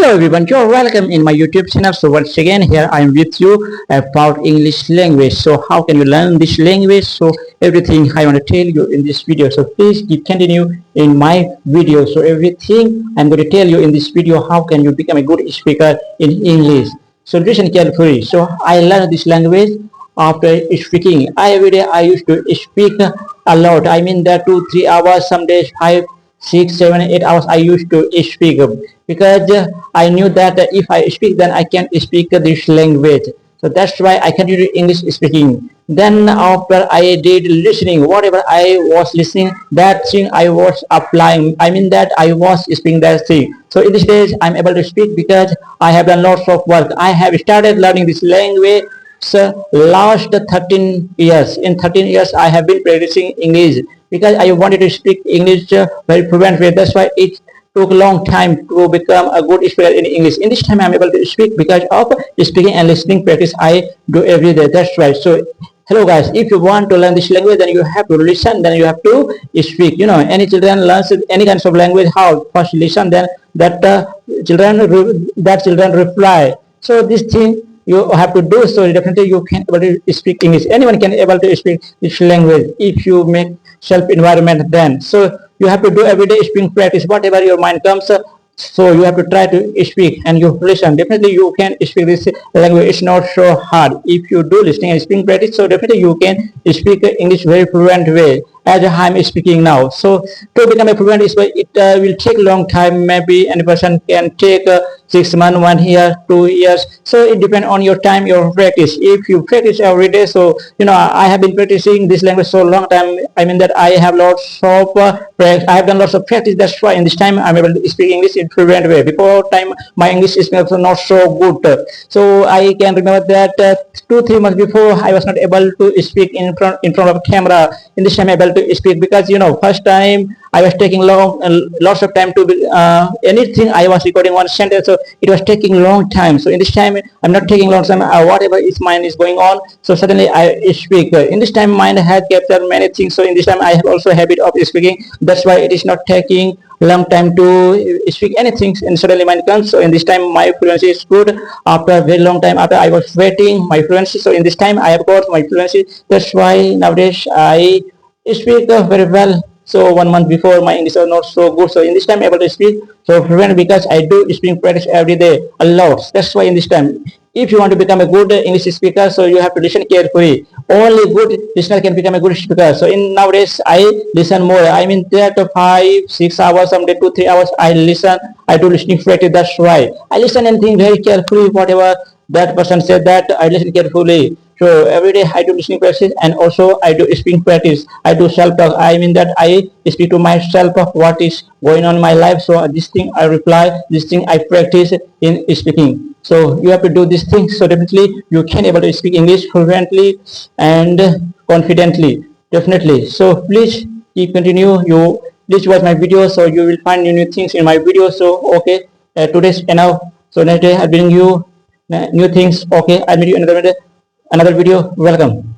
Hello everyone, you're welcome in my YouTube channel. So once again here I am with you about English language. So how can you learn this language? So everything I want to tell you in this video. So please keep continue in my video. So everything I'm going to tell you in this video, how can you become a good speaker in English. So listen carefully. So I learned this language after speaking. Every day I used to speak a lot. I mean that 2 3 hours, some days 5 6 7 8 hours I used to speak because I knew that if I speak then I can speak this language. So that's why I continue English speaking. Then after I did listening, whatever I was listening, that thing I was applying. I mean that I was speaking that thing. So in this days I'm able to speak because I have done lots of work. I have started learning this language. So last 13 years, in 13 years I have been practicing English because I wanted to speak English very fluent way. That's why it took a long time to become a good speaker in English. In this time I'm able to speak because of speaking and listening practice I do every day. That's right. So hello guys, if you want to learn this language then you have to listen, then you have to speak. You know, any children learns any kinds of language, how first listen, then children reply. So this thing you have to do, so definitely you can able to speak English. Anyone can able to speak this language if you make self environment. Then so you have to do everyday speaking practice, whatever your mind comes, so you have to try to speak and you listen. Definitely you can speak this language. It's not so hard if you do listening and speaking practice. So definitely you can speak English very fluent way as I'm speaking now. So to become a fluent speaker, it will take a long time. Maybe any person can take 6 months, 1 year, 2 years. So it depends on your time, your practice. If you practice every day, so you know I have been practicing this language so long time. I mean that I have lots of I have done lots of practice. That's why in this time I'm able to speak English in fluent way. Before time my English is also not so good. So I can remember that 2 3 months before I was not able to speak in front of camera. In this time I'm able to speak because you know first time I was taking lots of time to anything I was recording one sentence, so it was taking long time. So in this time I'm not taking long time. Whatever is mind is going on, so suddenly I speak. In this time mind has captured many things. So in this time I have also habit of speaking. That's why it is not taking long time to speak anything, and suddenly mind comes. So in this time my fluency is good. After a very long time, after I was waiting my fluency, so in this time I have got my fluency. That's why nowadays I speak very well. So 1 month before my English was not so good. So in this time I'm able to speak so fluent because I do speaking practice every day a lot. That's why in this time, if you want to become a good English speaker, so you have to listen carefully. Only good listener can become a good speaker. So in nowadays I listen more. I mean that 5 6 hours, someday 2 3 hours I listen. I do listening practice. That's why I listen and think very carefully. Whatever that person said, that I listen carefully. So every day I do listening practice and also I do speaking practice. I do self-talk. I mean that I speak to myself of what is going on in my life. So this thing I reply, this thing I practice in speaking. So you have to do this thing. So definitely you can able to speak English fluently and confidently. Definitely. So please keep continue. You please watch my video so you will find new things in my video. So okay, today's enough. So next day I bring you new things. Okay, I'll meet you another video. Welcome.